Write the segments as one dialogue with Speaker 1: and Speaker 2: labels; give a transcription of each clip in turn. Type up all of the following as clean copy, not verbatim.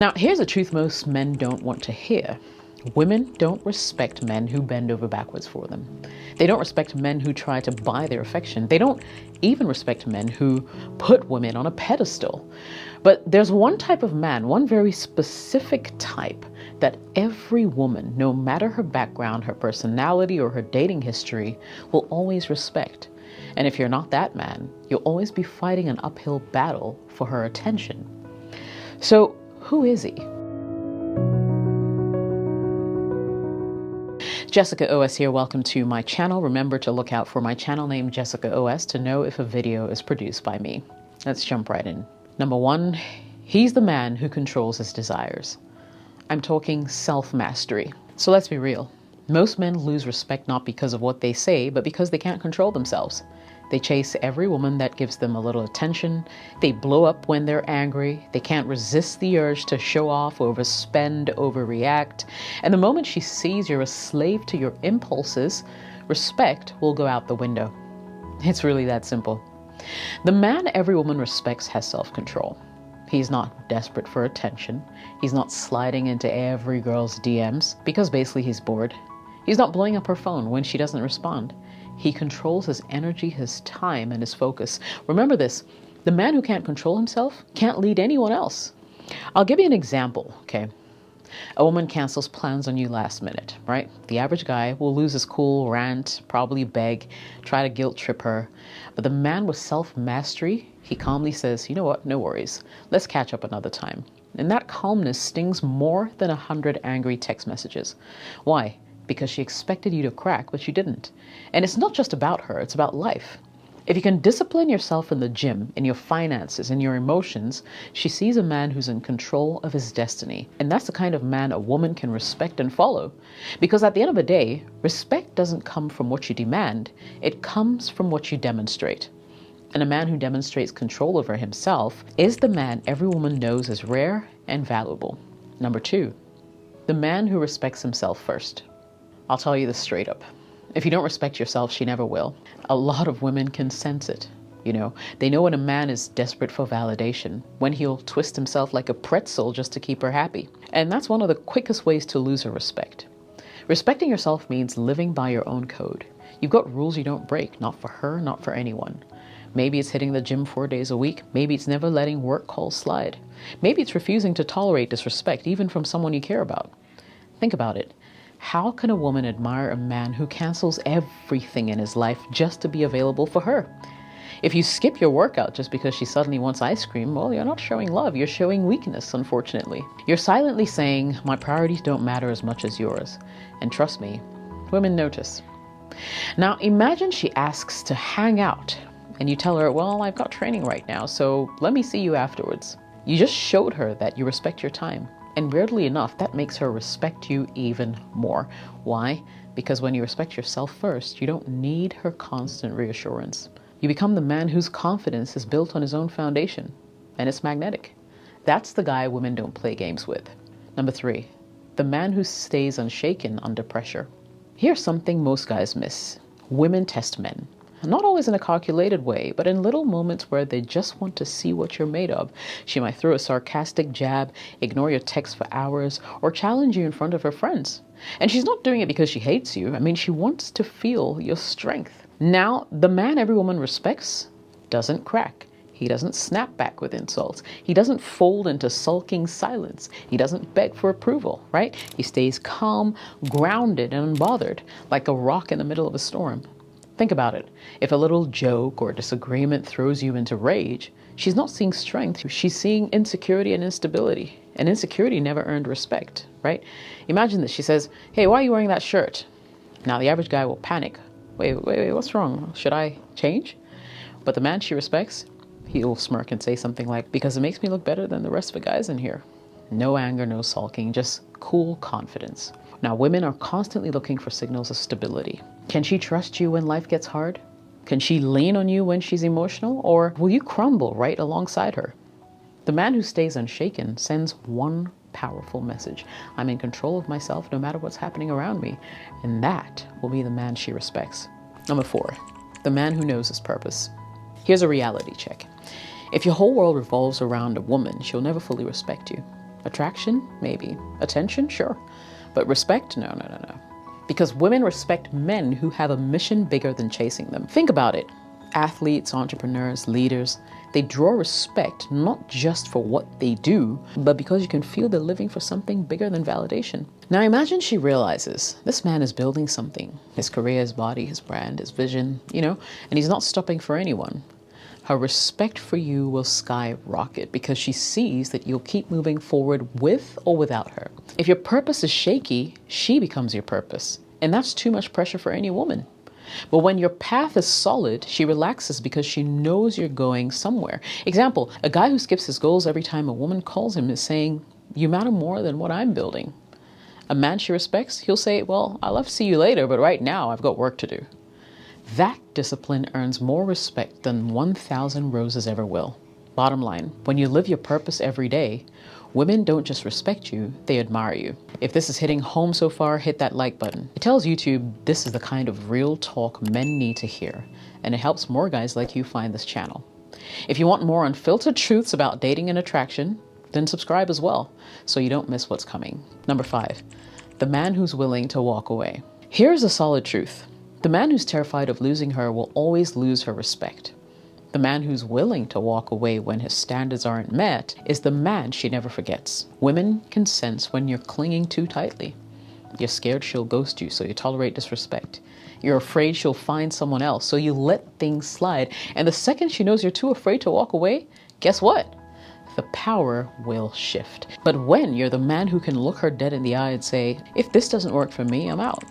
Speaker 1: Now, here's a truth most men don't want to hear. Women don't respect men who bend over backwards for them. They don't respect men who try to buy their affection. They don't even respect men who put women on a pedestal. But there's one type of man, one very specific type, that every woman, no matter her background, her personality, or her dating history, will always respect. And if you're not that man, you'll always be fighting an uphill battle for her attention. So, who is he? Jessica OS here. Welcome to my channel. Remember to look out for my channel name, Jessica OS, to know if a video is produced by me. Let's jump right in. Number one, he's the man who controls his desires. I'm talking self-mastery. So let's be real. Most men lose respect not because of what they say, but because they can't control themselves. They chase every woman that gives them a little attention. They blow up when they're angry. They can't resist the urge to show off, overspend, overreact. And the moment she sees you're a slave to your impulses, respect will go out the window. It's really that simple. The man every woman respects has self-control. He's not desperate for attention. He's not sliding into every girl's DMs because basically he's bored. He's not blowing up her phone when she doesn't respond. He controls his energy, his time, and his focus. Remember this, the man who can't control himself can't lead anyone else. I'll give you an example, okay? A woman cancels plans on you last minute, right? The average guy will lose his cool, rant, probably beg, try to guilt trip her. But the man with self-mastery, he calmly says, you know what, no worries. Let's catch up another time. And that calmness stings more than 100 angry text messages. Why? Because she expected you to crack, but you didn't. And it's not just about her, it's about life. If you can discipline yourself in the gym, in your finances, in your emotions, she sees a man who's in control of his destiny. And that's the kind of man a woman can respect and follow. Because at the end of the day, respect doesn't come from what you demand, it comes from what you demonstrate. And a man who demonstrates control over himself is the man every woman knows is rare and valuable. Number two, the man who respects himself first. I'll tell you this straight up. If you don't respect yourself, she never will. A lot of women can sense it. You know, they know when a man is desperate for validation, when he'll twist himself like a pretzel just to keep her happy. And that's one of the quickest ways to lose her respect. Respecting yourself means living by your own code. You've got rules you don't break, not for her, not for anyone. Maybe it's hitting the gym 4 days a week. Maybe it's never letting work calls slide. Maybe it's refusing to tolerate disrespect, even from someone you care about. Think about it. How can a woman admire a man who cancels everything in his life just to be available for her? If you skip your workout just because she suddenly wants ice cream, well, you're not showing love, you're showing weakness, unfortunately. You're silently saying, my priorities don't matter as much as yours. And trust me, women notice. Now, imagine she asks to hang out, and you tell her, well, I've got training right now, so let me see you afterwards. You just showed her that you respect your time. And weirdly enough, that makes her respect you even more. Why? Because when you respect yourself first, you don't need her constant reassurance. You become the man whose confidence is built on his own foundation, and it's magnetic. That's the guy women don't play games with. Number three, the man who stays unshaken under pressure. Here's something most guys miss. Women test men. Not always in a calculated way, but in little moments where they just want to see what you're made of. She might throw a sarcastic jab, ignore your text for hours, or challenge you in front of her friends. And she's not doing it because she hates you. I mean, she wants to feel your strength. Now, the man every woman respects doesn't crack. He doesn't snap back with insults. He doesn't fold into sulking silence. He doesn't beg for approval, right? He stays calm, grounded, and unbothered, like a rock in the middle of a storm. Think about it. If a little joke or disagreement throws you into rage, she's not seeing strength, she's seeing insecurity and instability. And insecurity never earned respect, right? Imagine this. She says, hey, why are you wearing that shirt? Now the average guy will panic. Wait, what's wrong? Should I change? But the man she respects, he'll smirk and say something like, because it makes me look better than the rest of the guys in here. No anger, no sulking, just cool confidence. Now, women are constantly looking for signals of stability. Can she trust you when life gets hard? Can she lean on you when she's emotional? Or will you crumble right alongside her? The man who stays unshaken sends one powerful message. I'm in control of myself no matter what's happening around me. And that will be the man she respects. Number four, the man who knows his purpose. Here's a reality check. If your whole world revolves around a woman, she'll never fully respect you. Attraction? Maybe. Attention? Sure. But respect? No, no, no, no. Because women respect men who have a mission bigger than chasing them. Think about it. Athletes, entrepreneurs, leaders, they draw respect not just for what they do, but because you can feel they're living for something bigger than validation. Now imagine she realizes this man is building something. His career, his body, his brand, his vision, and he's not stopping for anyone. Her respect for you will skyrocket because she sees that you'll keep moving forward with or without her. If your purpose is shaky, she becomes your purpose. And that's too much pressure for any woman. But when your path is solid, she relaxes because she knows you're going somewhere. Example, a guy who skips his goals every time a woman calls him is saying, you matter more than what I'm building. A man she respects, he'll say, well, I'll love to see you later, but right now I've got work to do. That discipline earns more respect than 1,000 roses ever will. Bottom line, when you live your purpose every day, women don't just respect you, they admire you. If this is hitting home so far, hit that like button. It tells YouTube this is the kind of real talk men need to hear, and it helps more guys like you find this channel. If you want more unfiltered truths about dating and attraction, then subscribe as well, so you don't miss what's coming. Number 5, the man who's willing to walk away. Here's a solid truth. The man who's terrified of losing her will always lose her respect. The man who's willing to walk away when his standards aren't met is the man she never forgets. Women can sense when you're clinging too tightly. You're scared she'll ghost you, so you tolerate disrespect. You're afraid she'll find someone else, so you let things slide. And the second she knows you're too afraid to walk away, guess what? The power will shift. But when you're the man who can look her dead in the eye and say, if this doesn't work for me, I'm out.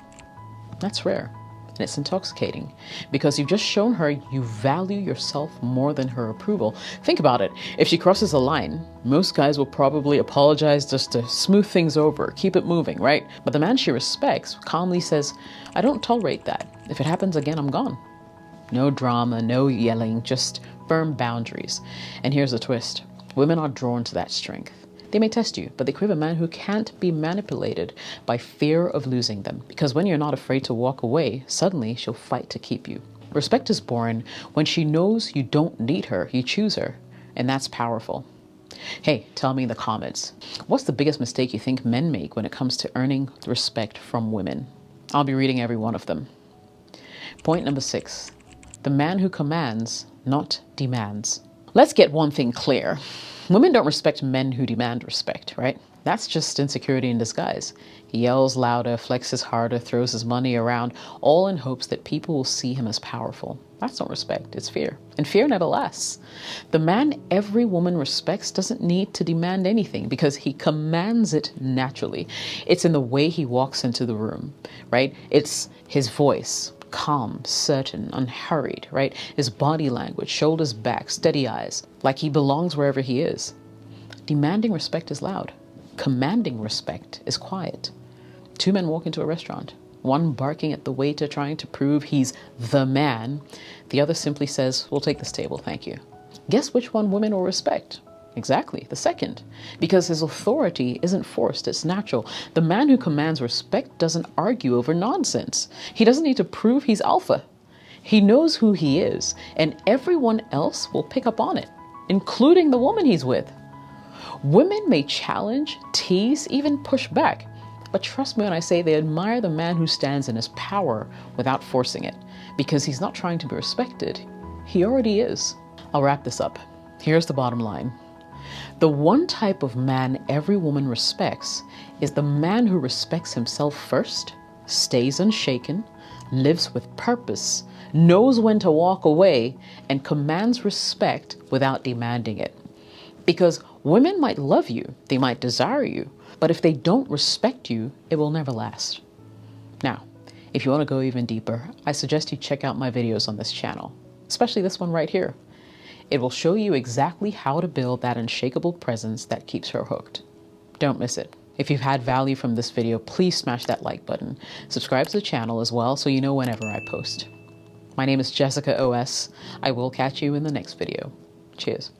Speaker 1: That's rare. And it's intoxicating because you've just shown her you value yourself more than her approval. Think about it. If she crosses a line, most guys will probably apologize just to smooth things over, keep it moving, right? But the man she respects calmly says, I don't tolerate that. If it happens again, I'm gone. No drama, no yelling, just firm boundaries. And here's the twist. Women are drawn to that strength. They may test you, but they crave a man who can't be manipulated by fear of losing them. Because when you're not afraid to walk away, suddenly she'll fight to keep you. Respect is born when she knows you don't need her, you choose her. And that's powerful. Hey, tell me in the comments, what's the biggest mistake you think men make when it comes to earning respect from women? I'll be reading every one of them. Point number 6, the man who commands, not demands. Let's get one thing clear. Women don't respect men who demand respect, right? That's just insecurity in disguise. He yells louder, flexes harder, throws his money around, all in hopes that people will see him as powerful. That's not respect, it's fear. And fear never lasts. The man every woman respects doesn't need to demand anything because he commands it naturally. It's in the way he walks into the room, right? It's his voice. Calm, certain, unhurried, right? His body language, shoulders back, steady eyes, like he belongs wherever he is. Demanding respect is loud. Commanding respect is quiet. 2 men walk into a restaurant, one barking at the waiter trying to prove he's the man. The other simply says, we'll take this table, thank you. Guess which one women will respect? Exactly, the second. Because his authority isn't forced, it's natural. The man who commands respect doesn't argue over nonsense. He doesn't need to prove he's alpha. He knows who he is, and everyone else will pick up on it, including the woman he's with. Women may challenge, tease, even push back. But trust me when I say they admire the man who stands in his power without forcing it, because he's not trying to be respected. He already is. I'll wrap this up. Here's the bottom line. The one type of man every woman respects is the man who respects himself first, stays unshaken, lives with purpose, knows when to walk away, and commands respect without demanding it. Because women might love you, they might desire you, but if they don't respect you, it will never last. Now, if you want to go even deeper, I suggest you check out my videos on this channel, especially this one right here. It will show you exactly how to build that unshakable presence that keeps her hooked. Don't miss it. If you've had value from this video, please smash that like button. Subscribe to the channel as well so you know whenever I post. My name is Jessica OS. I will catch you in the next video. Cheers.